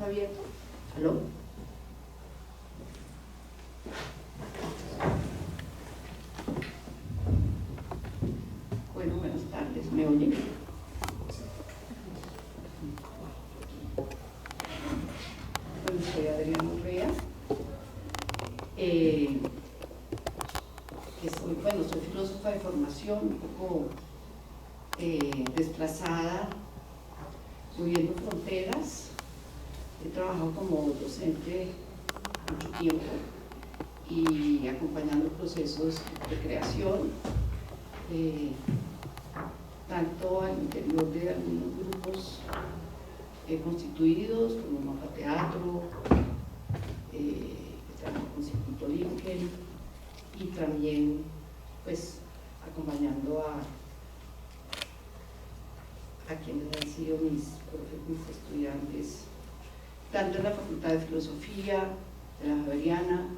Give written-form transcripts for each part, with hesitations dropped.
está abierto? ¿Aló? Bueno, buenas tardes, ¿me oyen? Bueno, soy Adriana Urrea. Soy filósofa de formación, un poco desplazada, moviendo fronteras. He trabajado como docente mucho tiempo y acompañando procesos de creación, tanto al interior de algunos grupos constituidos, como Mapa Teatro, con Circuito Lincoln, y también pues acompañando a quienes han sido mis estudiantes, tanto en la Facultad de Filosofía de la Javeriana,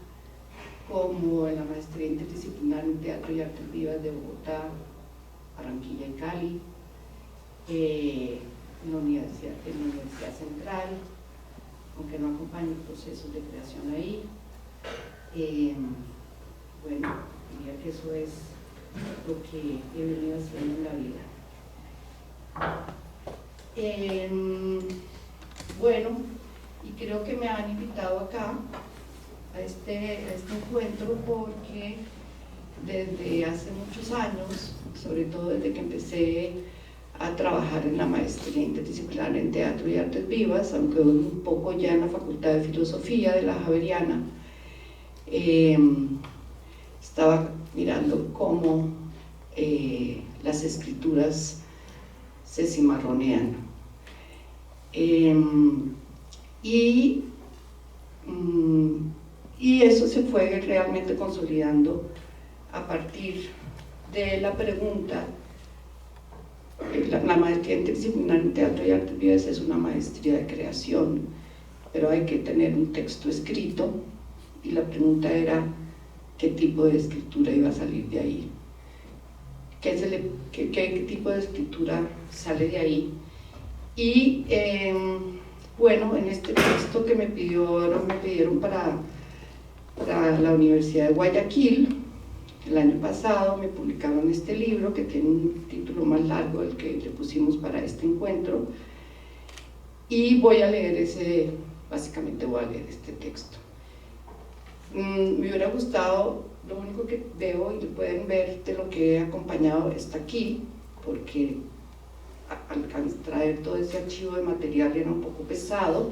como en la Maestría Interdisciplinar en Teatro y Artes Vivas de Bogotá, Barranquilla y Cali, en la Universidad Central, aunque no acompaño procesos de creación ahí. Bueno, diría que eso es lo que he venido haciendo en la vida. Bueno, y creo que me han invitado acá a este encuentro porque desde hace muchos años, sobre todo desde que empecé a trabajar en la Maestría Interdisciplinar en Teatro y Artes Vivas, aunque un poco ya en la Facultad de Filosofía de la Javeriana, estaba mirando cómo las escrituras se cimarronean. Y eso se fue realmente consolidando a partir de la pregunta. La maestría interdisciplinar en Teatro y Artes Vivas es una maestría de creación, pero hay que tener un texto escrito, y la pregunta era qué tipo de escritura iba a salir de ahí, qué tipo de escritura sale de ahí. Y bueno, en este texto que me pidieron para la Universidad de Guayaquil, el año pasado me publicaron este libro que tiene un título más largo del que le pusimos para este encuentro, y voy a leer básicamente voy a leer este texto. Me hubiera gustado, lo único que veo y pueden ver de lo que he acompañado está aquí, porque al traer todo ese archivo de material era un poco pesado.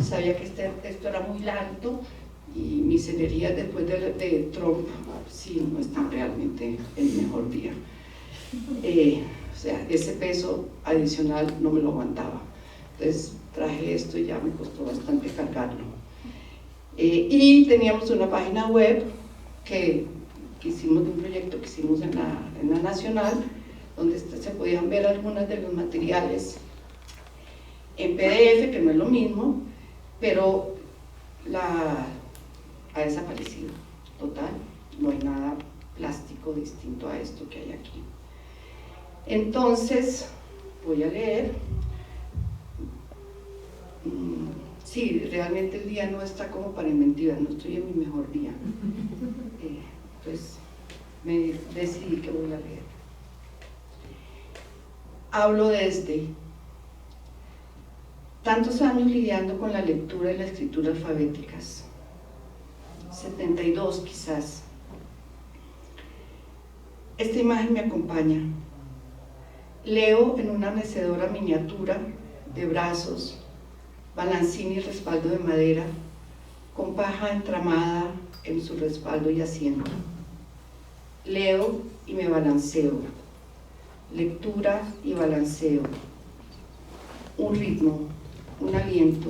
Sabía que esto era muy largo, y mis energías después de Trump sí no están realmente en el mejor día. O sea, ese peso adicional no me lo aguantaba. Entonces traje esto y ya me costó bastante cargarlo. Y teníamos una página web que hicimos, de un proyecto que hicimos en la Nacional, donde se podían ver algunos de los materiales en PDF, que no es lo mismo, pero ha desaparecido, total, no hay nada plástico distinto a esto que hay aquí. Entonces, voy a leer. Sí, realmente el día no está como para inventivas, no estoy en mi mejor día. Entonces, me decidí que voy a leer. Hablo desde tantos años lidiando con la lectura y la escritura alfabéticas, 72 quizás. Esta imagen me acompaña. Leo en una mecedora miniatura de brazos, balancín y respaldo de madera, con paja entramada en su respaldo y asiento. Leo y me balanceo. Lectura y balanceo. Un ritmo, un aliento.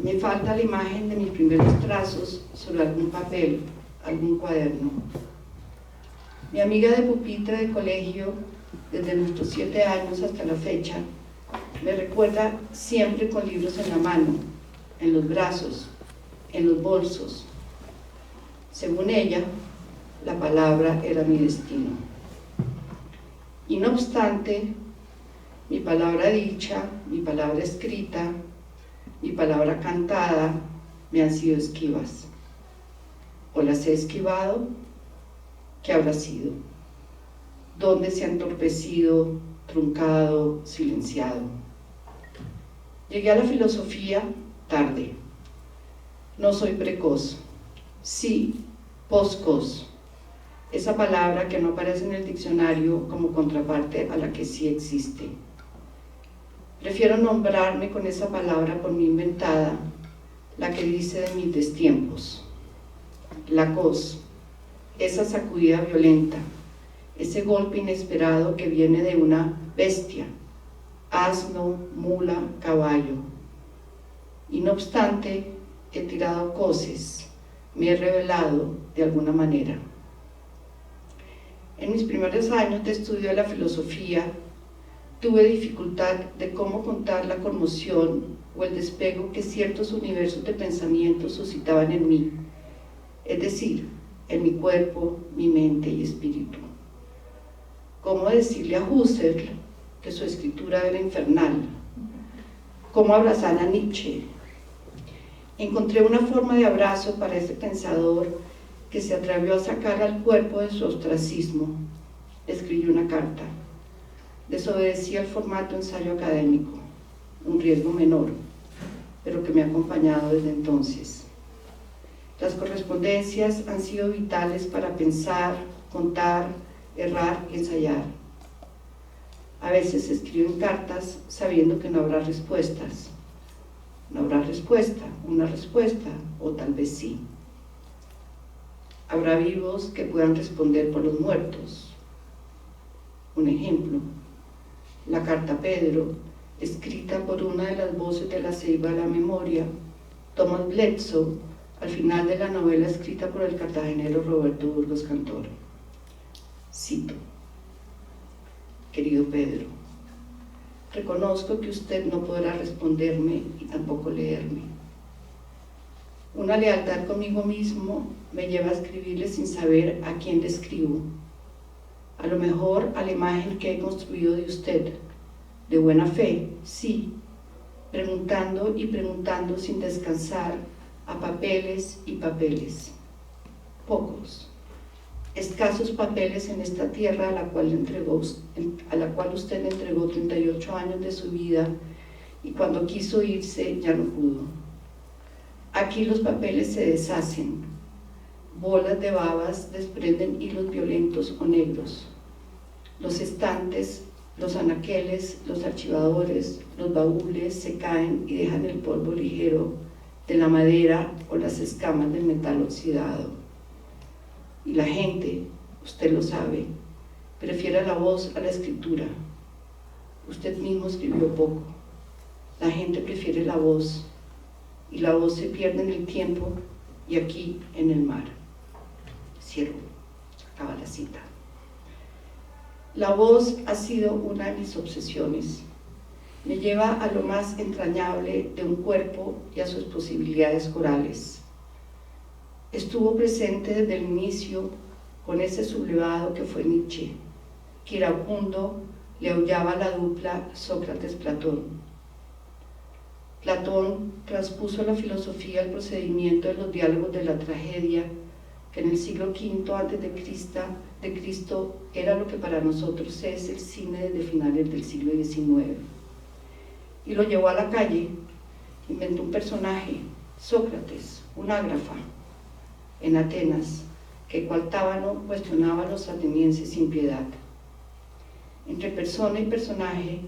Me falta la imagen de mis primeros trazos sobre algún papel, algún cuaderno. Mi amiga de pupitre de colegio, desde nuestros 7 años hasta la fecha, me recuerda siempre con libros en la mano, en los brazos, en los bolsos. Según ella, la palabra era mi destino. Y no obstante, Mi palabra dicha, mi palabra escrita, mi palabra cantada me han sido esquivas. ¿O las he esquivado? ¿Qué habrá sido? ¿Dónde se ha entorpecido, truncado, silenciado? Llegué a la filosofía tarde. No soy precoz. Sí, poscos. Esa palabra que no aparece en el diccionario como contraparte a la que sí existe. Prefiero nombrarme con esa palabra por mí inventada, la que dice de mis destiempos. La cos, esa sacudida violenta, ese golpe inesperado que viene de una bestia, asno, mula, caballo. Y no obstante, he tirado coces, me he revelado de alguna manera. En mis primeros años de estudio de la filosofía, tuve dificultad de cómo contar la conmoción o el despego que ciertos universos de pensamiento suscitaban en mí, es decir, en mi cuerpo, mi mente y espíritu. ¿Cómo decirle a Husserl que su escritura era infernal? ¿Cómo abrazar a Nietzsche? Encontré una forma de abrazo para ese pensador que se atrevió a sacar al cuerpo de su ostracismo. Escribí una carta. Desobedecí al formato ensayo académico, un riesgo menor, pero que me ha acompañado desde entonces. Las correspondencias han sido vitales para pensar, contar, errar y ensayar. A veces escribo en cartas sabiendo que no habrá respuestas. No habrá respuesta, una respuesta, o tal vez sí. Habrá vivos que puedan responder por los muertos. Un ejemplo, la carta a Pedro, escrita por una de las voces de la Ceiba de la Memoria, Thomas Bledsoe, al final de la novela escrita por el cartagenero Roberto Burgos Cantor. Cito: querido Pedro, reconozco que usted no podrá responderme y tampoco leerme. Una lealtad conmigo mismo me lleva a escribirle sin saber a quién le escribo. A lo mejor a la imagen que he construido de usted, de buena fe, sí, preguntando y preguntando sin descansar a papeles y papeles. Pocos, escasos papeles en esta tierra a la cual usted le entregó 38 años de su vida y cuando quiso irse ya no pudo. Aquí los papeles se deshacen, bolas de babas desprenden hilos violentos o negros. Los estantes, los anaqueles, los archivadores, los baúles se caen y dejan el polvo ligero de la madera o las escamas del metal oxidado. Y la gente, usted lo sabe, prefiere la voz a la escritura. Usted mismo escribió poco. La gente prefiere la voz, y la voz se pierde en el tiempo y aquí en el mar. Cierro, acaba la cita. La voz ha sido una de mis obsesiones. Me lleva a lo más entrañable de un cuerpo y a sus posibilidades corales. Estuvo presente desde el inicio con ese sublevado que fue Nietzsche, que iracundo le aullaba la dupla Sócrates-Platón. Platón transpuso la filosofía al procedimiento de los diálogos de la tragedia, que en el siglo V a.C. era lo que para nosotros es el cine desde finales del siglo XIX. Y lo llevó a la calle, inventó un personaje, Sócrates, un ágrafa, en Atenas, que cual tábano cuestionaba a los atenienses sin piedad. Entre persona y personaje,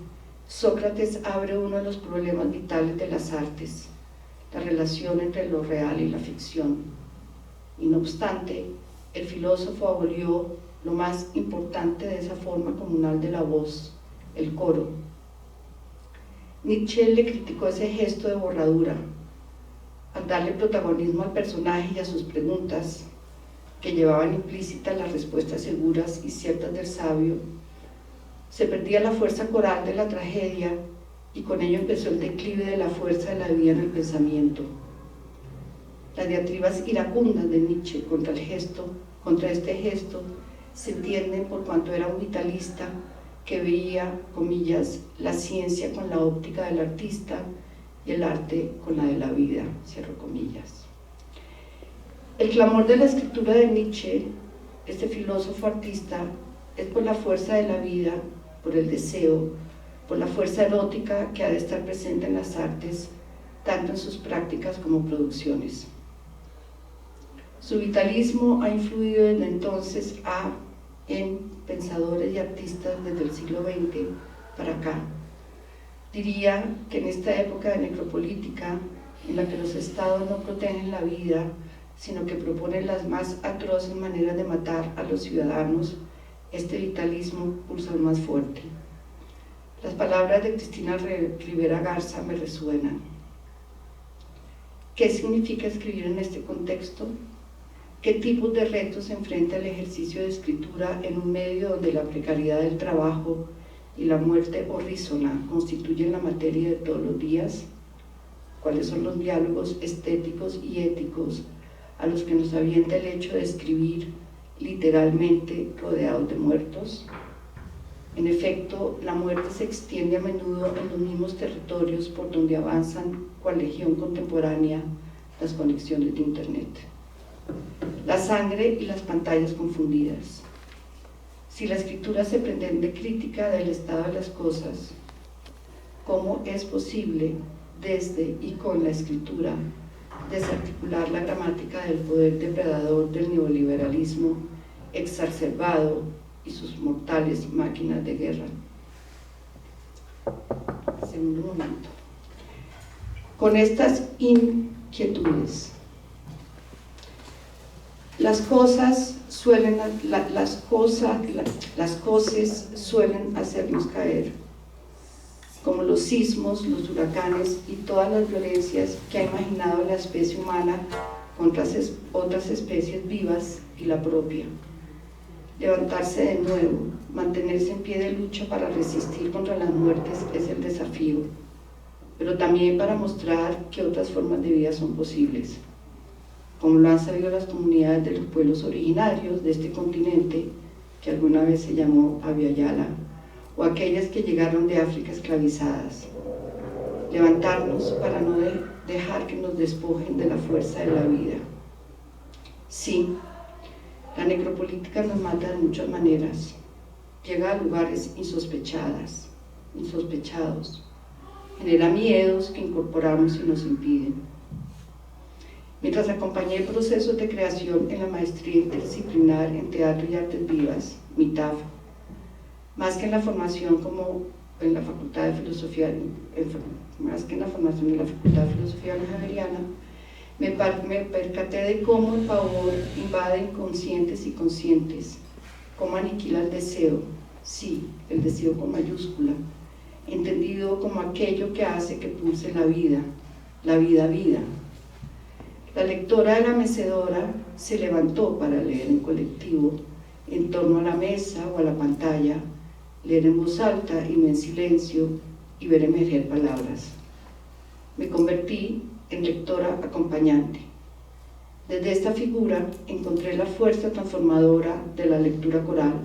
Sócrates abre uno de los problemas vitales de las artes, la relación entre lo real y la ficción. Y no obstante, el filósofo abolió lo más importante de esa forma comunal de la voz, el coro. Nietzsche le criticó ese gesto de borradura, al darle protagonismo al personaje y a sus preguntas, que llevaban implícitas las respuestas seguras y ciertas del sabio. Se perdía la fuerza coral de la tragedia y con ello empezó el declive de la fuerza de la vida en el pensamiento. Las diatribas iracundas de Nietzsche contra este gesto, se entienden por cuanto era un vitalista que veía, comillas, la ciencia con la óptica del artista y el arte con la de la vida, cierro comillas. El clamor de la escritura de Nietzsche, este filósofo artista, es por la fuerza de la vida, por el deseo, por la fuerza erótica que ha de estar presente en las artes, tanto en sus prácticas como producciones. Su vitalismo ha influido desde entonces en pensadores y artistas desde el siglo XX para acá. Diría que en esta época de necropolítica, en la que los estados no protegen la vida, sino que proponen las más atroces maneras de matar a los ciudadanos, este vitalismo pulsa aún más fuerte. Las palabras de Cristina Rivera Garza me resuenan. ¿Qué significa escribir en este contexto? ¿Qué tipos de retos enfrenta el ejercicio de escritura en un medio donde la precariedad del trabajo y la muerte horrísona constituyen la materia de todos los días? ¿Cuáles son los diálogos estéticos y éticos a los que nos avienta el hecho de escribir literalmente rodeados de muertos? En efecto, la muerte se extiende a menudo en los mismos territorios por donde avanzan cual legión contemporánea las conexiones de Internet. La sangre y las pantallas confundidas. Si la escritura se pretende crítica del estado de las cosas, ¿cómo es posible desde y con la escritura desarticular la gramática del poder depredador del neoliberalismo exacerbado y sus mortales máquinas de guerra? Segundo momento. Con estas inquietudes, las cosas suelen hacernos caer, como los sismos, los huracanes y todas las violencias que ha imaginado la especie humana contra otras especies vivas y la propia. Levantarse de nuevo, mantenerse en pie de lucha para resistir contra las muertes es el desafío, pero también para mostrar que otras formas de vida son posibles, como lo han sabido las comunidades de los pueblos originarios de este continente, que alguna vez se llamó Abya-Yala, o aquellas que llegaron de África esclavizadas. Levantarnos para no dejar que nos despojen de la fuerza de la vida. Sí, la necropolítica nos mata de muchas maneras, llega a lugares insospechados, genera miedos que incorporamos y nos impiden. Mientras acompañé procesos de creación en la maestría interdisciplinar en teatro y artes vivas, MITAF, más que en la formación como en la Facultad de Filosofía, más que en la formación de la Facultad de Filosofía Javeriana, me percaté de cómo el pavor invade inconscientes y conscientes, cómo aniquila el deseo, sí, el deseo con mayúscula, entendido como aquello que hace que pulse la vida, vida. La lectora de la mecedora se levantó para leer en colectivo, en torno a la mesa o a la pantalla, leer en voz alta y no en silencio, y ver emerger palabras. Me convertí en lectora acompañante. Desde esta figura encontré la fuerza transformadora de la lectura coral,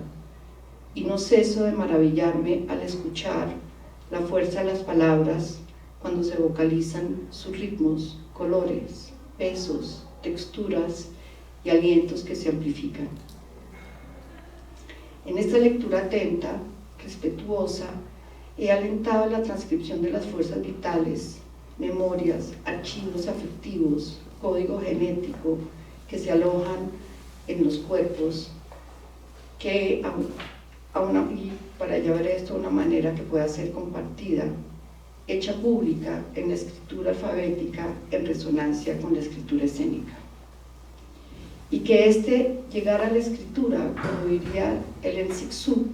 y no ceso de maravillarme al escuchar la fuerza de las palabras cuando se vocalizan sus ritmos, colores, pesos, texturas y alientos que se amplifican. En esta lectura atenta, respetuosa, he alentado la transcripción de las fuerzas vitales, memorias, archivos afectivos, código genético que se alojan en los cuerpos, y para llevar esto a una manera que pueda ser compartida, hecha pública en la escritura alfabética en resonancia con la escritura escénica. Y que llegar a la escritura, como diría el Enzixu,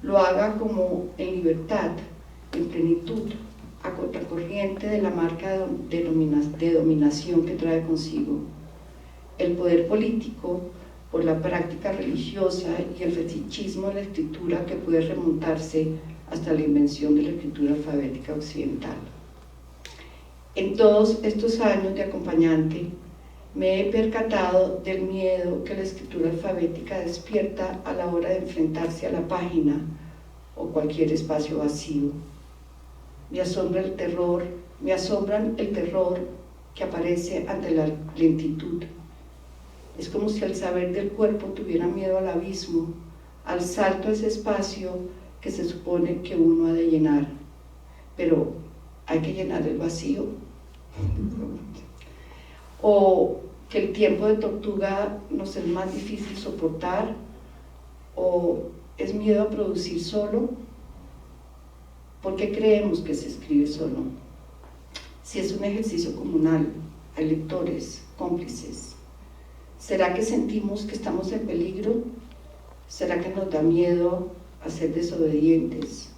lo haga como en libertad, en plenitud, a contracorriente de la marca de dominación que trae consigo. El poder político por la práctica religiosa y el fetichismo de la escritura que puede remontarse hasta la invención de la escritura alfabética occidental. En todos estos años de acompañante, me he percatado del miedo que la escritura alfabética despierta a la hora de enfrentarse a la página o cualquier espacio vacío. Me asombran el terror que aparece ante la lentitud. Es como si el saber del cuerpo tuviera miedo al abismo, al salto a ese espacio que se supone que uno ha de llenar. Pero hay que llenar el vacío. O que el tiempo de tortuga nos es más difícil soportar, o es miedo a producir solo. ¿Por qué creemos que se escribe solo? Si es un ejercicio comunal, hay lectores, cómplices. ¿Será que sentimos que estamos en peligro? ¿Será que nos da miedo a ser desobedientes?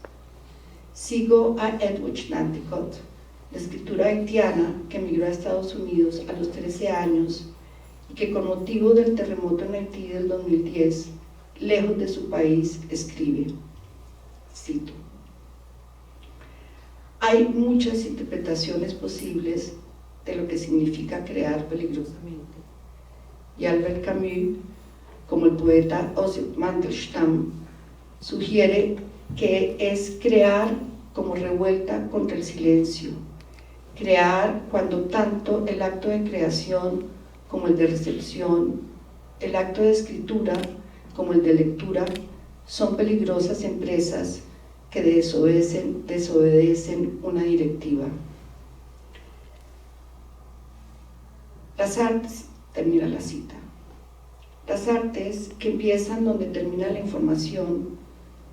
Sigo a Edwidge Nanticoke, la escritora haitiana que emigró a Estados Unidos a los 13 años y que con motivo del terremoto en Haití del 2010, lejos de su país, escribe, cito: hay muchas interpretaciones posibles de lo que significa crear peligrosamente. Y Albert Camus, como el poeta Osip Mandelstam, sugiere que es crear como revuelta contra el silencio, crear cuando tanto el acto de creación como el de recepción, el acto de escritura como el de lectura, son peligrosas empresas que desobedecen una directiva. Las artes, termina la cita, las artes que empiezan donde termina la información,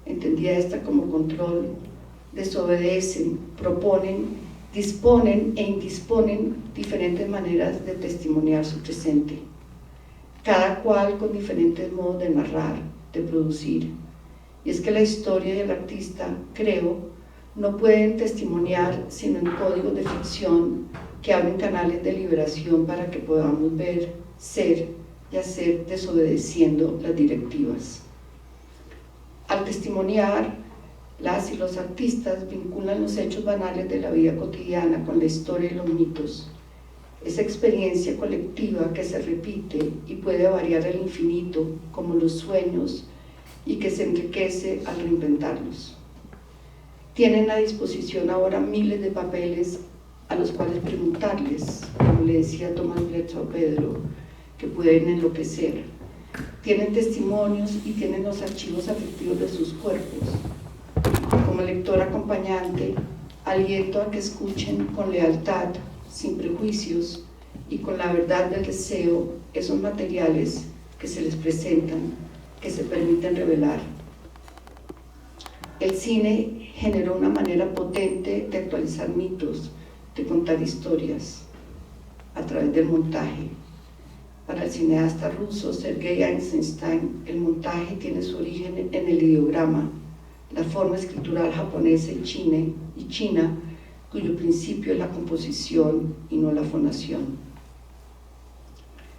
entendida esta como control, desobedecen, proponen, disponen e indisponen diferentes maneras de testimoniar su presente, cada cual con diferentes modos de narrar, de producir. Y es que la historia y el artista, creo, no pueden testimoniar sino en códigos de ficción que abren canales de liberación para que podamos ver, ser y hacer desobedeciendo las directivas. Al testimoniar, las y los artistas vinculan los hechos banales de la vida cotidiana con la historia y los mitos. Esa experiencia colectiva que se repite y puede variar al infinito, como los sueños, y que se enriquece al reinventarlos. Tienen a disposición ahora miles de papeles a los cuales preguntarles, como le decía Tomás Bletsoe a Pedro, que pueden enloquecer. Tienen testimonios y tienen los archivos afectivos de sus cuerpos. Como lector acompañante, aliento a que escuchen con lealtad, sin prejuicios y con la verdad del deseo esos materiales que se les presentan, que se permiten revelar. El cine generó una manera potente de actualizar mitos, de contar historias a través del montaje. Para el cineasta ruso Sergei Eisenstein, el montaje tiene su origen en el ideograma, la forma escritural japonesa y china, cuyo principio es la composición y no la fonación.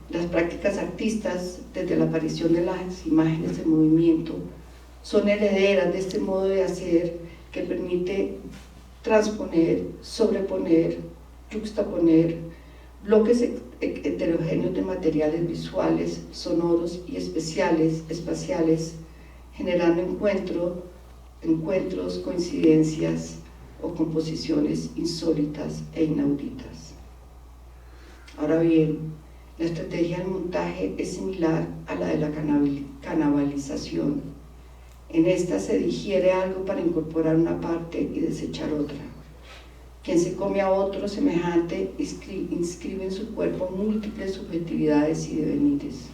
Las prácticas artistas, desde la aparición de las imágenes en movimiento, son herederas de este modo de hacer que permite transponer, sobreponer, juxtaponer bloques heterogéneos de materiales visuales, sonoros y espaciales, generando encuentros, coincidencias o composiciones insólitas e inauditas. Ahora bien, la estrategia del montaje es similar a la de la canibalización. En esta se digiere algo para incorporar una parte y desechar otra. Quien se come a otro semejante inscribe en su cuerpo múltiples subjetividades y devenires.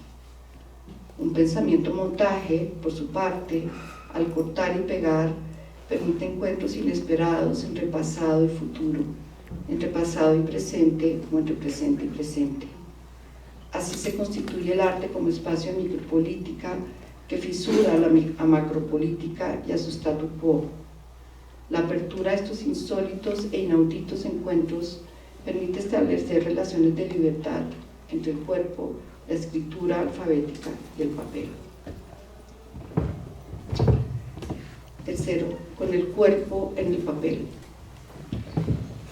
Un pensamiento montaje, por su parte, al cortar y pegar, permite encuentros inesperados entre pasado y futuro, entre pasado y presente o entre presente y presente. Así se constituye el arte como espacio de micropolítica que fisura a macropolítica y a su statu quo. La apertura a estos insólitos e inauditos encuentros permite establecer relaciones de libertad entre el cuerpo, la escritura alfabética y el papel. Tercero, con el cuerpo en el papel.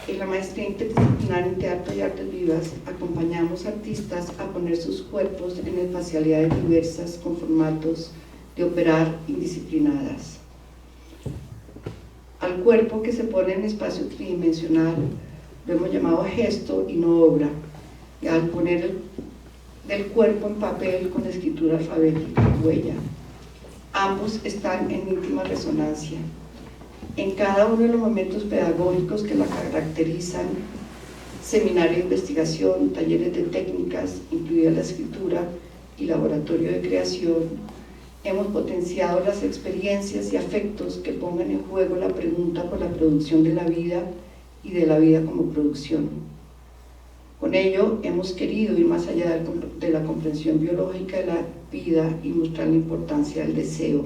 En la maestría interdisciplinar en teatro y artes vivas, acompañamos artistas a poner sus cuerpos en espacialidades diversas con formatos de operar indisciplinadas. al cuerpo que se pone en espacio tridimensional lo hemos llamado gesto y no obra. Y al poner del cuerpo en papel con escritura alfabética, huella, ambos están en íntima resonancia. En cada uno de los momentos pedagógicos que la caracterizan, seminario de investigación, talleres de técnicas, incluida la escritura y laboratorio de creación, hemos potenciado las experiencias y afectos que pongan en juego la pregunta por la producción de la vida y de la vida como producción. Con ello hemos querido ir más allá de la comprensión biológica de la vida y mostrar la importancia del deseo,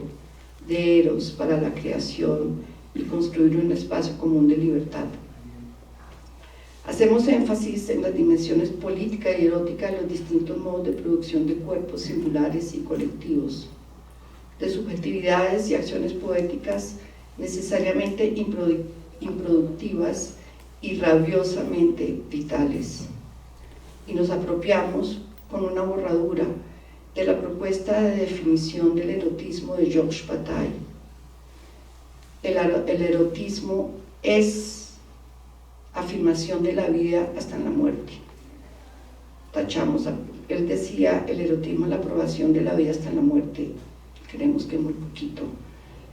de Eros para la creación y construir un espacio común de libertad. Hacemos énfasis en las dimensiones política y erótica de los distintos modos de producción de cuerpos singulares y colectivos, de subjetividades y acciones poéticas necesariamente improductivas y rabiosamente vitales. Y nos apropiamos con una borradura de la propuesta de definición del erotismo de Georges Bataille. El erotismo es afirmación de la vida hasta en la muerte. Él decía, el erotismo es la aprobación de la vida hasta en la muerte. Creemos que es muy poquito.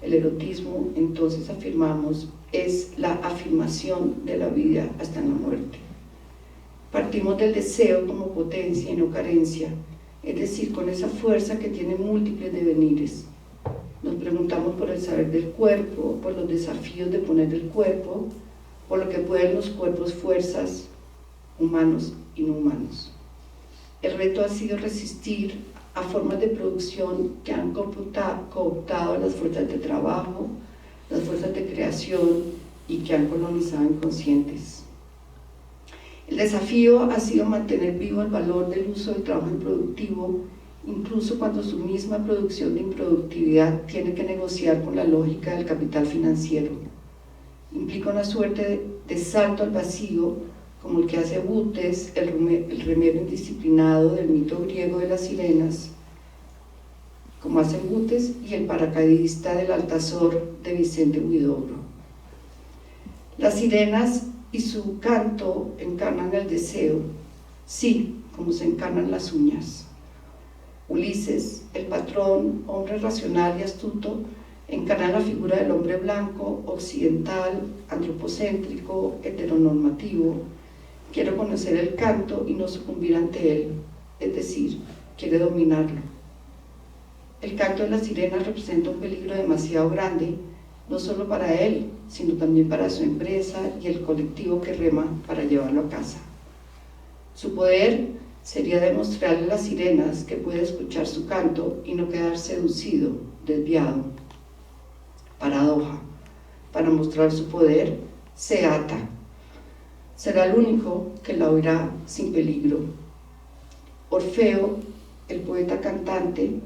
El erotismo, entonces afirmamos, es la afirmación de la vida hasta en la muerte. Partimos del deseo como potencia y no carencia, es decir, con esa fuerza que tiene múltiples devenires. Nos preguntamos por el saber del cuerpo, por los desafíos de poner el cuerpo, por lo que pueden los cuerpos fuerzas, humanos y no humanos. El reto ha sido resistir a formas de producción que han cooptado las fuerzas de trabajo, las fuerzas de creación y que han colonizado inconscientes. El desafío ha sido mantener vivo el valor del uso del trabajo improductivo, incluso cuando su misma producción de improductividad tiene que negociar con la lógica del capital financiero. Implica una suerte de salto al vacío, como el que hace Butes, el remedio indisciplinado del mito griego de las sirenas, como hacen Butes, y el paracaidista del Altazor de Vicente Huidobro. Las sirenas y su canto encarnan el deseo, sí, como se encarnan las uñas. Ulises, el patrón, hombre racional y astuto, encarna la figura del hombre blanco, occidental, antropocéntrico, heteronormativo. Quiere conocer el canto y no sucumbir ante él, es decir, quiere dominarlo. El canto de las sirenas representa un peligro demasiado grande, no solo para él, sino también para su empresa y el colectivo que rema para llevarlo a casa. Su poder sería demostrarle a las sirenas que puede escuchar su canto y no quedar seducido, desviado. Paradoja. Para mostrar su poder, se ata. Será el único que la oirá sin peligro. Orfeo, el poeta cantante,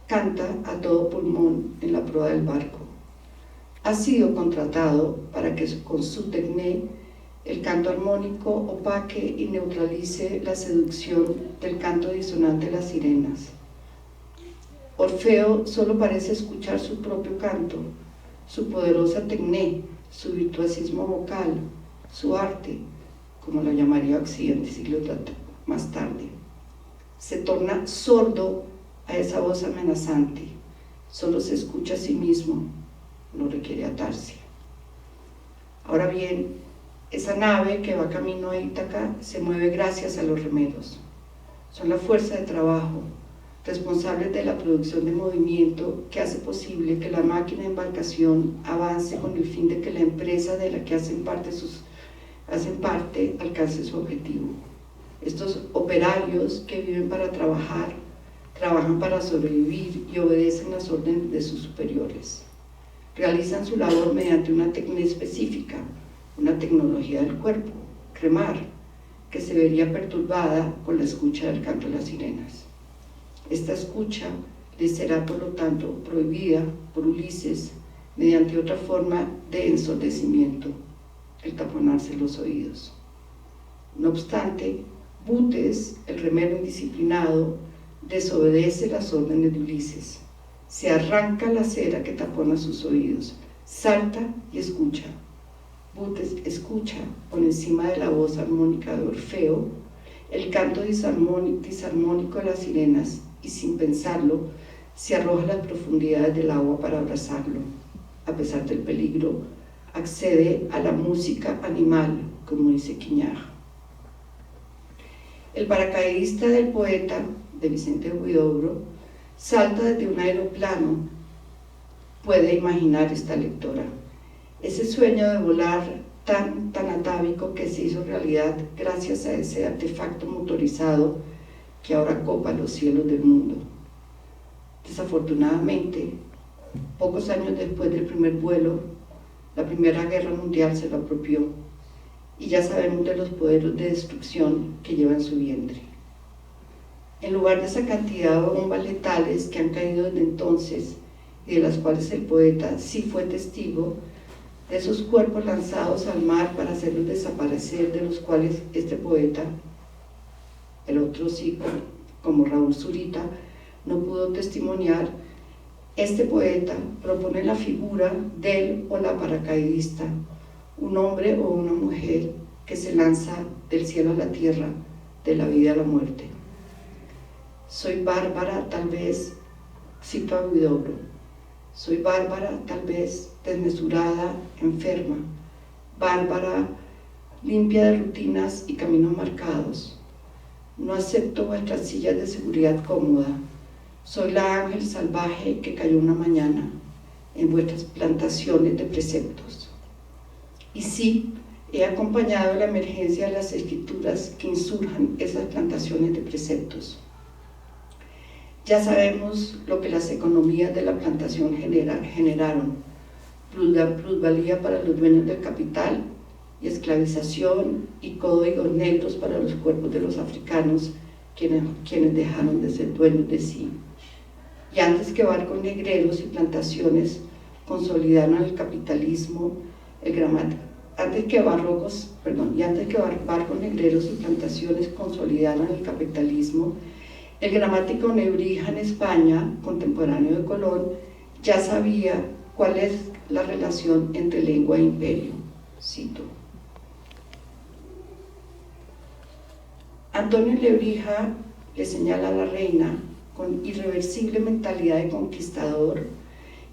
canta a todo pulmón en la proa del barco. Ha sido contratado para que con su tecné, el canto armónico, opaque y neutralice la seducción del canto disonante de las sirenas. Orfeo solo parece escuchar su propio canto, su poderosa tecné, su virtuosismo vocal, su arte, como lo llamaría Occidente siglos más tarde. Se torna sordo a esa voz amenazante, solo se escucha a sí mismo, no requiere atarse. Ahora bien, esa nave que va camino a Ítaca se mueve gracias a los remeros. Son la fuerza de trabajo, responsables de la producción de movimiento que hace posible que la máquina de embarcación avance con el fin de que la empresa de la que hacen parte alcance su objetivo. Estos operarios que viven para trabajar, trabajan para sobrevivir y obedecen las órdenes de sus superiores. Realizan su labor mediante una técnica específica, una tecnología del cuerpo, cremar, que se vería perturbada con la escucha del canto de las sirenas. Esta escucha le será, por lo tanto, prohibida por Ulises mediante otra forma de ensordecimiento, el taponarse los oídos. No obstante, Butes, el remero indisciplinado, desobedece las órdenes de Ulises. Se arranca la cera que tapona sus oídos, salta y escucha, Booth escucha, por encima de la voz armónica de Orfeo, el canto disarmónico de las sirenas y sin pensarlo, se arroja a las profundidades del agua para abrazarlo. A pesar del peligro, accede a la música animal, como dice Quiñard. El paracaidista del poeta, de Vicente Huidobro, salta desde un aeroplano. Puede imaginar esta lectora ese sueño de volar tan atávico que se hizo realidad gracias a ese artefacto motorizado que ahora copa los cielos del mundo. Desafortunadamente, pocos años después del primer vuelo, la Primera Guerra Mundial se lo apropió y ya sabemos de los poderes de destrucción que lleva en su vientre. En lugar de esa cantidad de bombas letales que han caído desde entonces y de las cuales el poeta sí fue testigo, de esos cuerpos lanzados al mar para hacerlos desaparecer, de los cuales este poeta, el otro sí, como Raúl Zurita, no pudo testimoniar, este poeta propone la figura del o la paracaidista, un hombre o una mujer que se lanza del cielo a la tierra, de la vida a la muerte. Soy bárbara, tal vez, cito a Huidobro, soy bárbara, tal vez, desmesurada, enferma, bárbara, limpia de rutinas y caminos marcados. No acepto vuestras sillas de seguridad cómoda. Soy la ángel salvaje que cayó una mañana en vuestras plantaciones de preceptos. Y sí, he acompañado la emergencia de las escrituras que insurjan esas plantaciones de preceptos. Ya sabemos lo que las economías de la plantación generaron: plusvalía para los dueños del capital y esclavización y códigos negros para los cuerpos de los africanos, quienes dejaron de ser dueños de sí. Y antes que barcos negreros y plantaciones consolidaron el capitalismo, antes que barcos negreros y plantaciones consolidaron el capitalismo, el gramático Nebrija en España, contemporáneo de Colón, ya sabía cuál es la relación entre lengua e imperio. Cito. Antonio Nebrija le señala a la reina, con irreversible mentalidad de conquistador,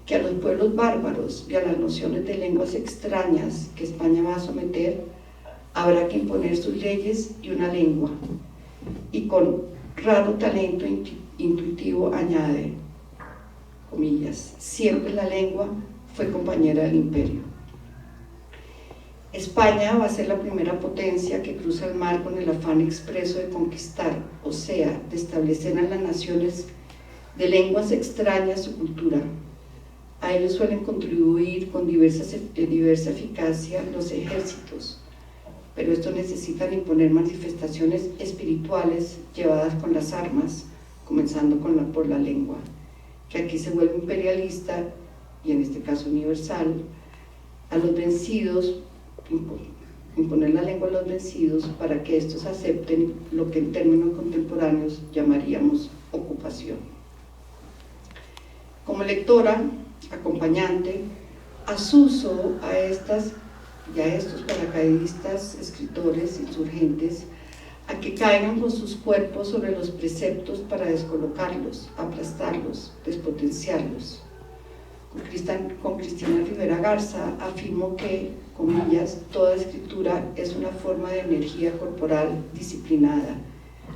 que a los pueblos bárbaros y a las nociones de lenguas extrañas que España va a someter, habrá que imponer sus leyes y una lengua. Y con raro talento intuitivo añade, comillas, siempre la lengua fue compañera del imperio. España va a ser la primera potencia que cruza el mar con el afán expreso de conquistar, o sea, de establecer en las naciones de lenguas extrañas su cultura. A ello suelen contribuir con diversa eficacia los ejércitos, pero estos necesitan imponer manifestaciones espirituales llevadas con las armas, comenzando por la lengua, que aquí se vuelve imperialista y en este caso universal. A los vencidos, imponer la lengua a los vencidos para que estos acepten lo que en términos contemporáneos llamaríamos ocupación. Como lectora, acompañante, asuso a estos paracaidistas, escritores, insurgentes, a que caigan con sus cuerpos sobre los preceptos para descolocarlos, aplastarlos, despotenciarlos. Con Cristina Rivera Garza afirmo que, comillas, toda escritura es una forma de energía corporal disciplinada,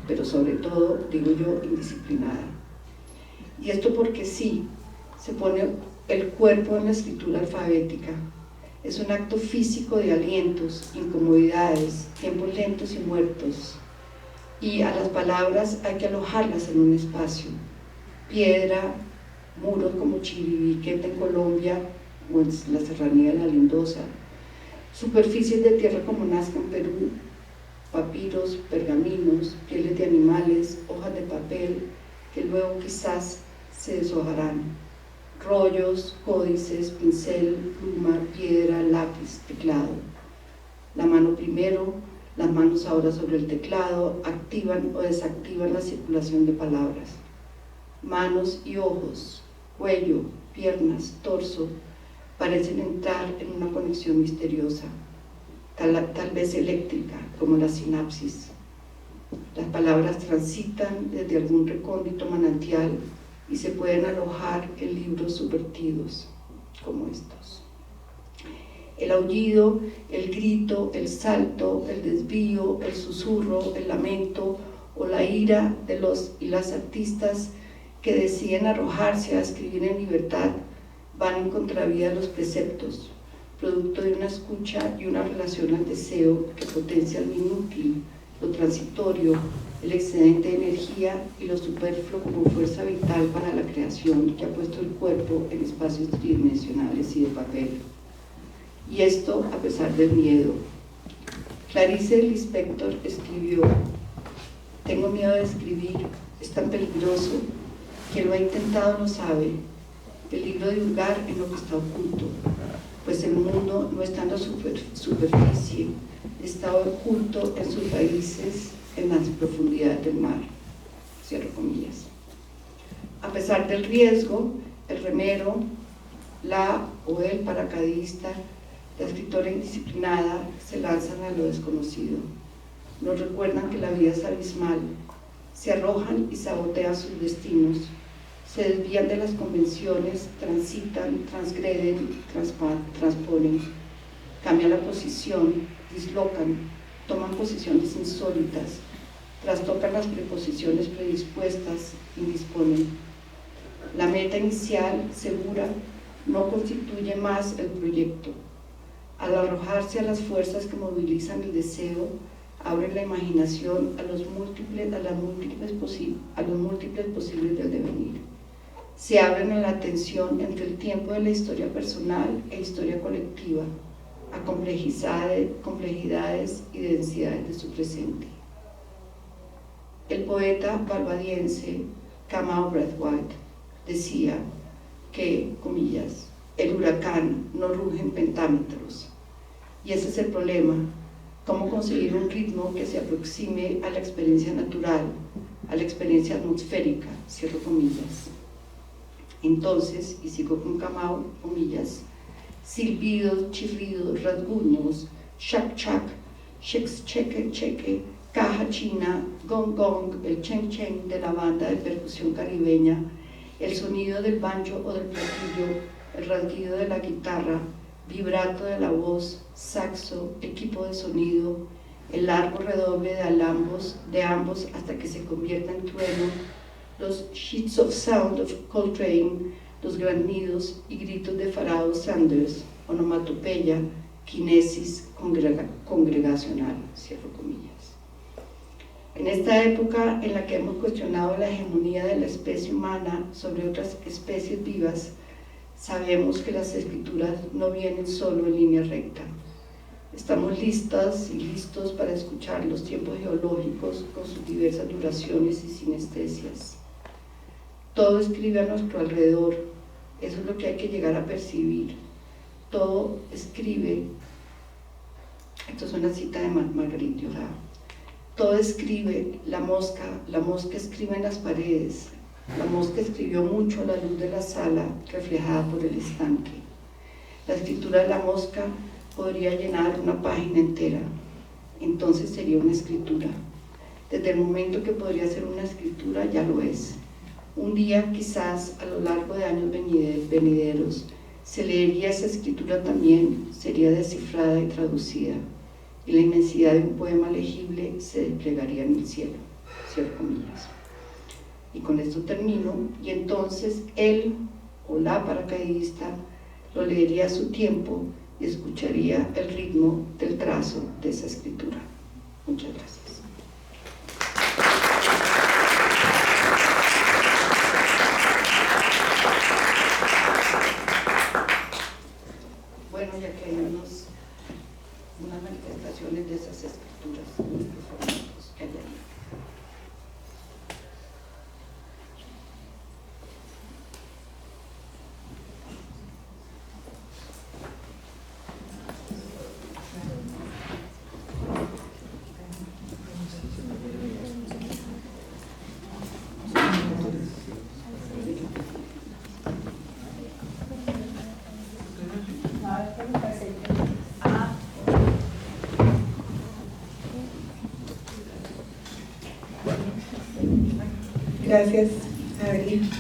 pero sobre todo, digo yo, indisciplinada. Y esto porque sí, se pone el cuerpo en la escritura alfabética. Es un acto físico de alientos, incomodidades, tiempos lentos y muertos. Y a las palabras hay que alojarlas en un espacio. Piedra, muros como Chiribiquete en Colombia o en la serranía de la Lindosa, superficies de tierra como Nazca en Perú, papiros, pergaminos, pieles de animales, hojas de papel que luego quizás se deshojarán, rollos, códices, pincel, pluma, piedra, lápiz, teclado. La mano primero, las manos ahora sobre el teclado activan o desactivan la circulación de palabras. Manos y ojos, cuello, piernas, torso, parecen entrar en una conexión misteriosa. tal vez eléctrica, como la sinapsis. Las palabras transitan desde algún recóndito manantial y se pueden alojar en libros subvertidos, como estos. El aullido, el grito, el salto, el desvío, el susurro, el lamento o la ira de los y las artistas que deciden arrojarse a escribir en libertad van en contravía de los preceptos, producto de una escucha y una relación al deseo que potencia lo inútil, lo transitorio, el excedente de energía y lo superfluo como fuerza vital para la creación que ha puesto el cuerpo en espacios tridimensionales y de papel. Y esto a pesar del miedo. Clarice Lispector escribió: tengo miedo de escribir, es tan peligroso, quien lo ha intentado lo sabe, peligro de hurgar en lo que está oculto, pues el mundo no está en la superficie, está oculto en sus raíces, en las profundidades del mar. Cierro comillas. A pesar del riesgo, el remero, la o el paracaidista, la escritora indisciplinada se lanzan a lo desconocido. Nos recuerdan que la vida es abismal, se arrojan y sabotean sus destinos, se desvían de las convenciones, transitan, transgreden, transponen, cambian la posición, dislocan, toman posiciones insólitas, trastocan las preposiciones predispuestas, indisponen. La meta inicial, segura, no constituye más el proyecto. Al arrojarse a las fuerzas que movilizan el deseo, abren la imaginación a los múltiples posibles del devenir. Se abren a la tensión entre el tiempo de la historia personal e historia colectiva, a complejidades y densidades de su presente. El poeta barbadiense Kamau Brathwaite decía que, comillas, el huracán no ruge en pentámetros. Y ese es el problema, cómo conseguir un ritmo que se aproxime a la experiencia natural, a la experiencia atmosférica, cierro comillas. Entonces, y sigo con Kamau, comillas, silbidos, chirridos, rasguños, chac chac, cheque cheque, caja china, gong gong, el chen chen de la banda de percusión caribeña, el sonido del banjo o del platillo, el rasguido de la guitarra, vibrato de la voz, saxo, equipo de sonido, el largo redoble de ambos hasta que se convierta en trueno, los sheets of sound of Coltrane, los granidos y gritos de Pharao Sanders, onomatopeya, kinesis congregacional, cierro comillas. En esta época en la que hemos cuestionado la hegemonía de la especie humana sobre otras especies vivas, sabemos que las escrituras no vienen solo en línea recta. Estamos listas y listos para escuchar los tiempos geológicos con sus diversas duraciones y sinestesias. Todo escribe a nuestro alrededor, eso es lo que hay que llegar a percibir. Todo escribe, esto es una cita de Marguerite Duras, todo escribe, la mosca escribe en las paredes, la mosca escribió mucho a la luz de la sala reflejada por el estanque. La escritura de la mosca podría llenar una página entera, entonces sería una escritura. Desde el momento que podría ser una escritura, ya lo es. Un día, quizás, a lo largo de años venideros, se leería esa escritura también, sería descifrada y traducida, y la inmensidad de un poema legible se desplegaría en el cielo, cierro comillas. Y con esto termino, y entonces él o la paracaidista lo leería a su tiempo y escucharía el ritmo del trazo de esa escritura. Muchas gracias. Bueno, ya que hay unas manifestaciones de esas escrituras, los formatos que hay ahí. Gracias, Ari,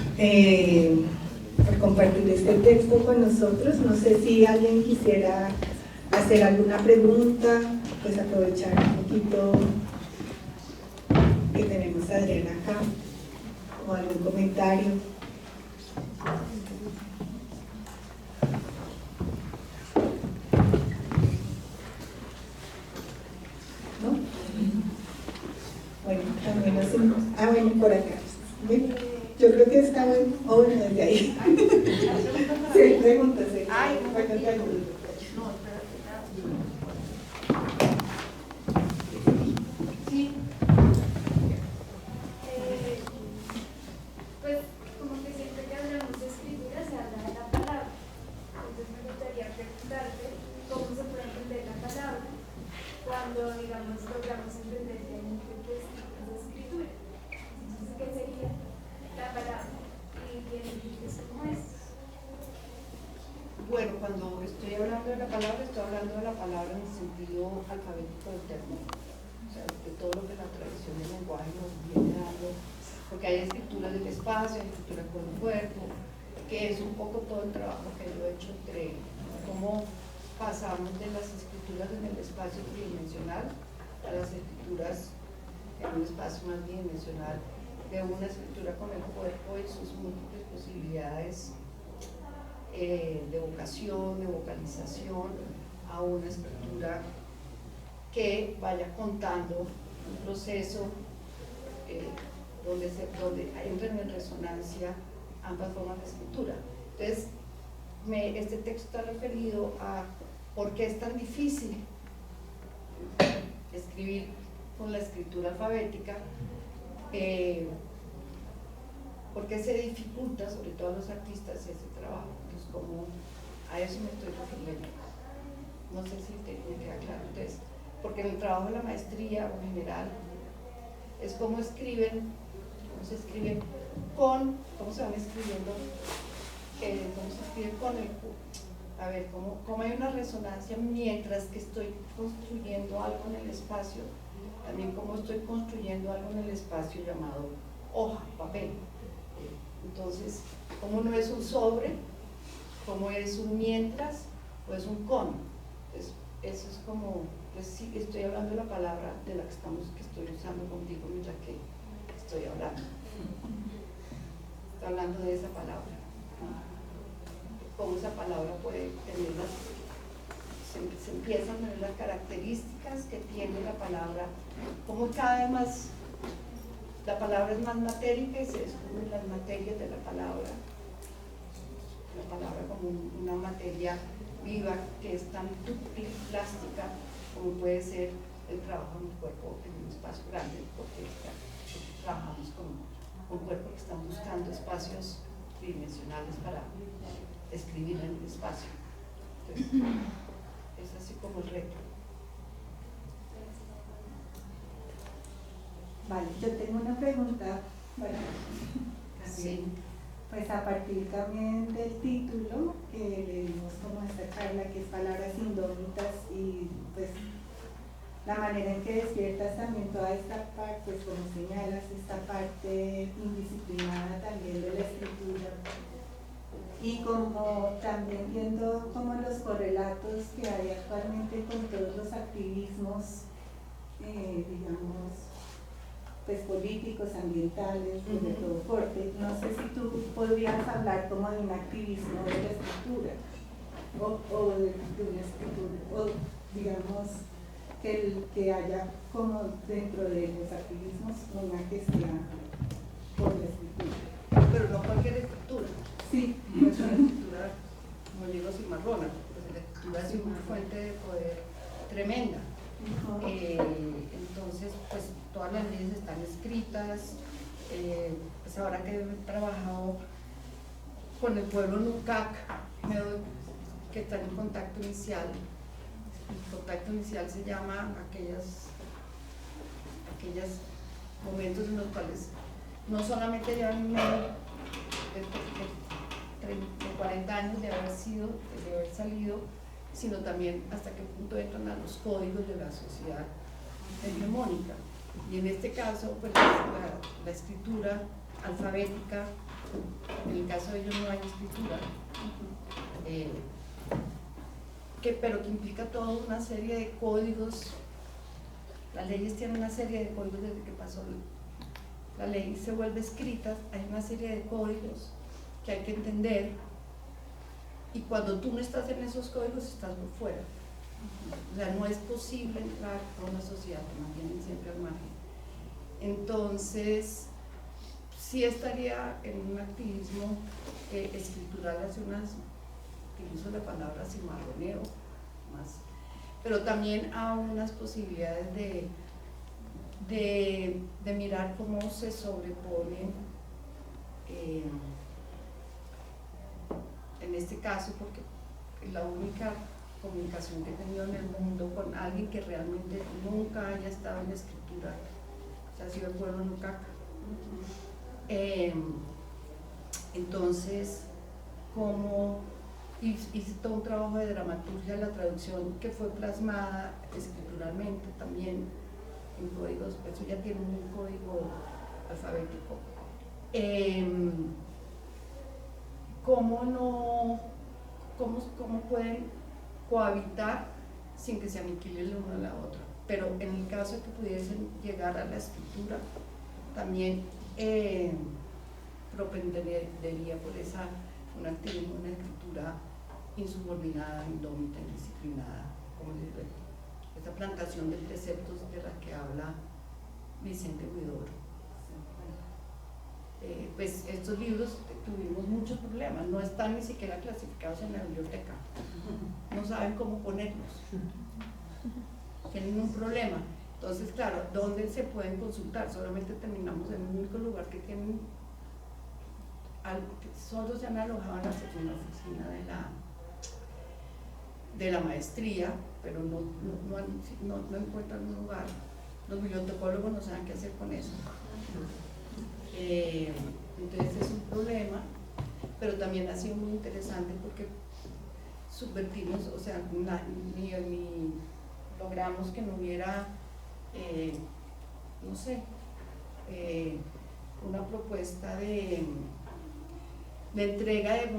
por compartir este texto con nosotros. No sé si alguien quisiera hacer alguna pregunta, pues aprovechar un poquito que tenemos a Adriana acá, o algún comentario. ¿No? Bueno, también hacemos. Bueno, por acá. Bueno, yo creo que está bueno. Bueno, desde ahí. Sí, pregúntase. Ay, bueno, te ayudo. Sí. Pues como que siempre que hablamos de escritura se habla de la palabra. Entonces me gustaría preguntarte cómo se puede entender la palabra cuando, digamos, logramos entender realmente qué es escritura. Entonces, ¿qué sería la palabra? Y tiene límites como estos. Bueno, cuando estoy hablando de la palabra, estoy hablando de la palabra en el sentido alfabético del término. O sea, de todo lo que la tradición del lenguaje nos viene dando, porque hay escrituras del espacio, hay escritura con el cuerpo, que es un poco todo el trabajo que yo he hecho entre cómo pasamos de las escrituras en el espacio tridimensional a las escrituras en un espacio más bidimensional, de una escritura con el cuerpo y sus múltiples posibilidades de vocación, de vocalización, a una escritura que vaya contando un proceso donde entran en resonancia ambas formas de escritura. Entonces, este texto está referido a por qué es tan difícil escribir con la escritura alfabética, por qué se dificulta, sobre todo a los artistas, ese trabajo. Entonces, como a eso me estoy refiriendo. No sé si me queda claro. Entonces, porque en el trabajo de la maestría o en general es cómo escriben, cómo se escriben con, cómo se van escribiendo, cómo se escribe con el, a ver, cómo hay una resonancia mientras que estoy construyendo algo en el espacio, también cómo estoy construyendo algo en el espacio llamado hoja, papel. Entonces, cómo no es un sobre, cómo es un mientras o es un con. Entonces, eso es como, pues sí, estoy hablando de la palabra de la que estoy usando contigo mientras que estoy hablando. Estoy hablando de esa palabra. Cómo esa palabra puede tener se empiezan a ver las características que tiene la palabra, cómo cada vez más la palabra es más matérica y se descubren las materias de la palabra como una materia viva que es tan dúctil, plástica, como puede ser el trabajo en un cuerpo en un espacio grande, porque trabajamos con un cuerpo que está buscando espacios tridimensionales para escribir en el espacio. Entonces, es así como el reto. Vale, yo tengo una pregunta. Bueno, Sí. pues a partir también del título que le dimos como a esta charla, que es Palabras Indómitas, y pues la manera en que despiertas también toda esta parte, pues como señalas, esta parte indisciplinada también de la escritura, y como también viendo como los correlatos que hay actualmente con todos los activismos, digamos, pues políticos, ambientales, de todo corte. No sé si tú podrías hablar como de un activismo de la escritura, o de una escritura, o digamos que haya como dentro de los activismos una que sea por la escritura. Pero no cualquier escritura. Sí. No es una escritura, como digo, cimarrona, porque la escritura es una fuente de poder tremenda. Entonces, pues todas las leyes están escritas. Pues ahora que he trabajado con el pueblo Nucac, me doy que está en contacto inicial. El contacto inicial se llama aquellos momentos en los cuales no solamente llevan menos de 40 años de haber salido, sino también hasta qué punto entran a los códigos de la sociedad hegemónica. Y en este caso, pues la escritura alfabética. En el caso de ellos no hay escritura, pero que implica toda una serie de códigos. Las leyes tienen una serie de códigos desde que pasó la ley, se vuelve escrita, hay una serie de códigos que hay que entender, y cuando tú no estás en esos códigos estás por fuera. O sea, no es posible entrar a una sociedad, te mantienen siempre al margen. Entonces, sí estaría en un activismo escritural hacia unas, uso de palabras y marroneo, más, pero también a unas posibilidades de mirar cómo se sobreponen, en este caso, porque la única comunicación que he tenido en el mundo con alguien que realmente nunca haya estado en la escritura, o sea, ha sido el pueblo Nucaca. Entonces, como hice todo un trabajo de dramaturgia, la traducción que fue plasmada escrituralmente también en códigos, eso ya tiene un código alfabético. ¿Cómo pueden cohabitar sin que se aniquilen la una a la otra? Pero en el caso de que pudiesen llegar a la escritura, también propendería por un activismo, una escritura insubordinada, indómita, indisciplinada, como esa plantación de preceptos de la que habla Vicente Huidobro. Pues estos libros tuvimos muchos problemas, no están ni siquiera clasificados en la biblioteca, no saben cómo ponerlos, tienen un problema. Entonces, claro, ¿dónde se pueden consultar? Solamente terminamos en un único lugar que tienen, solo se han alojado en la oficina de la maestría, pero no encuentran un lugar. Los bibliotecólogos no saben qué hacer con eso. Entonces es un problema, pero también ha sido muy interesante porque subvertimos, o sea, ni logramos que no hubiera, no sé, una propuesta de entrega de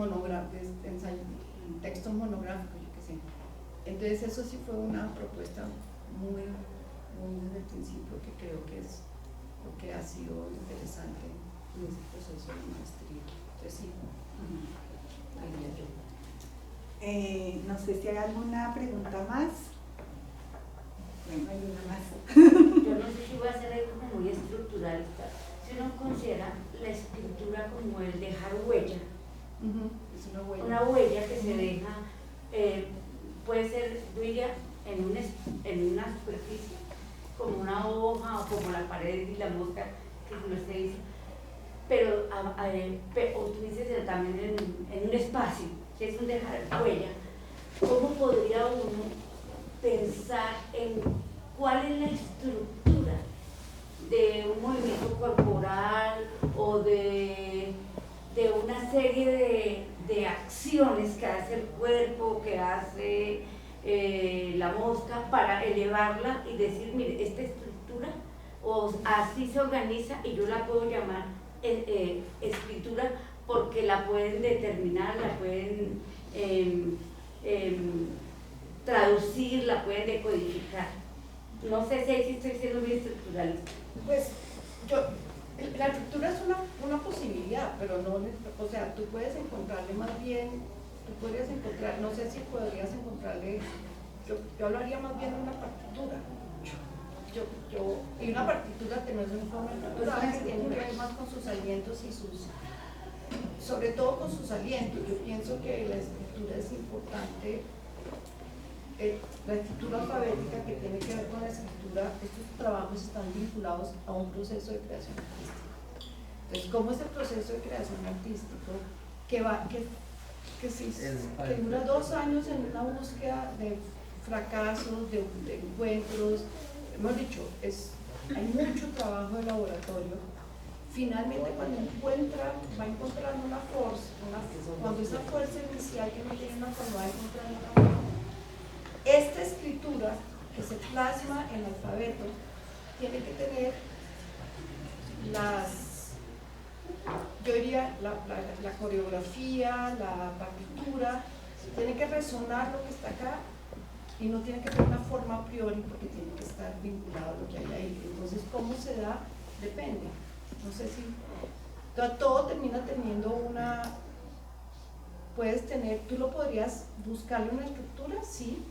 textos monográficos, yo qué sé. Entonces eso sí fue una propuesta muy desde el principio, que creo que es lo que ha sido interesante en ese proceso de maestría. Entonces sí, diría yo. No sé si hay alguna pregunta más. Bueno, hay una más. Yo no sé si va a ser algo como muy estructural. Si uno considera la escritura como el dejar huella, Es una huella. Una huella que se deja, puede ser, yo diría, en una superficie, como una hoja o como la pared y la mosca que usted dice, pero o tú dices también en un espacio, que es un dejar huella. ¿Cómo podría uno pensar en cuál es la estructura de un movimiento corporal o de una serie de acciones que hace el cuerpo, que hace la mosca, para elevarla y decir, mire, esta estructura o así se organiza, y yo la puedo llamar escritura porque la pueden determinar, la pueden traducir, la pueden decodificar? No sé si ahí estoy siendo muy estructuralista. Pues la estructura es una posibilidad, pero no, o sea, tú puedes encontrarle más bien, no sé si podrías encontrarle, yo hablaría más bien de una partitura. Y una partitura que no es un forma natural, que tiene que ver más con sus alientos y sobre todo con sus alientos. Yo pienso que la escritura es importante, la escritura alfabética, que tiene que ver con la escritura. Estos trabajos están vinculados a un proceso de creación artística. Entonces, ¿cómo es el proceso de creación artístico? Que dura 2 años en una búsqueda de fracasos, de encuentros, hemos dicho, hay mucho trabajo de laboratorio. Finalmente, cuando va encontrando una fuerza, cuando esa fuerza inicial que no tiene una forma, va encontrando una forma. Esta escritura que se plasma en el alfabeto tiene que tener coreografía, la partitura, tiene que resonar lo que está acá y no tiene que tener una forma a priori porque tiene que estar vinculado a lo que hay ahí. Entonces, ¿cómo se da? Depende. No sé si todo termina teniendo una... Puedes tener, tú lo podrías buscarle una estructura, sí,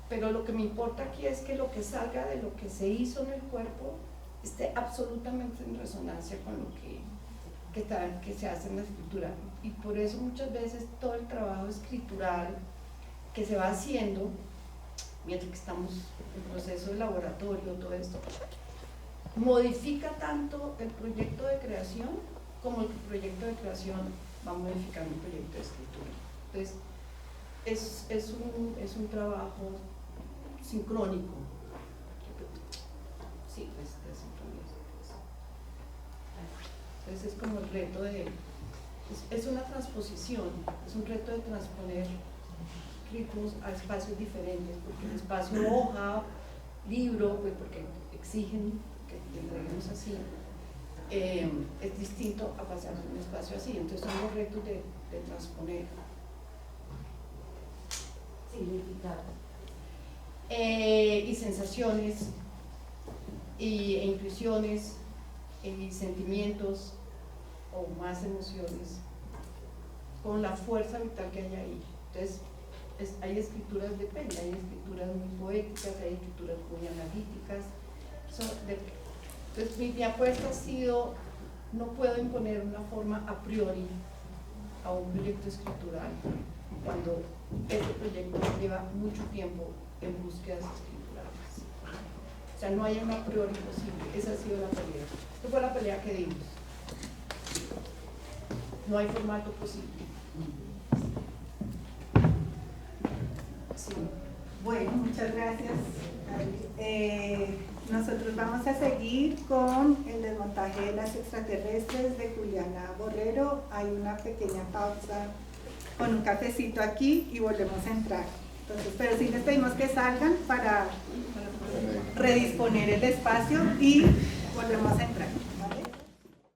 pero lo que me importa aquí es que lo que salga de lo que se hizo en el cuerpo esté absolutamente en resonancia con lo que se hace en la escritura. Y por eso muchas veces todo el trabajo escritural que se va haciendo, mientras que estamos en proceso de laboratorio, todo esto, modifica tanto el proyecto de creación como el proyecto de creación va modificando el proyecto de escritura. Entonces, es un trabajo sincrónico. Sí, es sincrónico. Entonces es como el reto de... Es una transposición, es un reto de transponer ritmos a espacios diferentes, porque el espacio hoja, libro, pues porque exigen que entreguemos así, es distinto a pasar en un espacio así. Entonces son los retos de transponer significados y sensaciones e intuiciones y sentimientos o más emociones con la fuerza vital que hay ahí. Entonces hay escrituras, depende, hay escrituras muy poéticas, hay escrituras muy analíticas. Entonces mi apuesta ha sido, no puedo imponer una forma a priori a un proyecto escritural cuando este proyecto lleva mucho tiempo en búsquedas escriturales. O sea, no hay una a priori posible. Esa ha sido la pelea. Esa fue la pelea que dimos. No hay formato posible. Sí. Bueno, muchas gracias. Nosotros vamos a seguir con el desmontaje de las extraterrestres de Juliana Borrero. Hay una pequeña pausa con un cafecito aquí y volvemos a entrar. Entonces, pero sí les pedimos que salgan para redisponer el espacio y volvemos a entrar.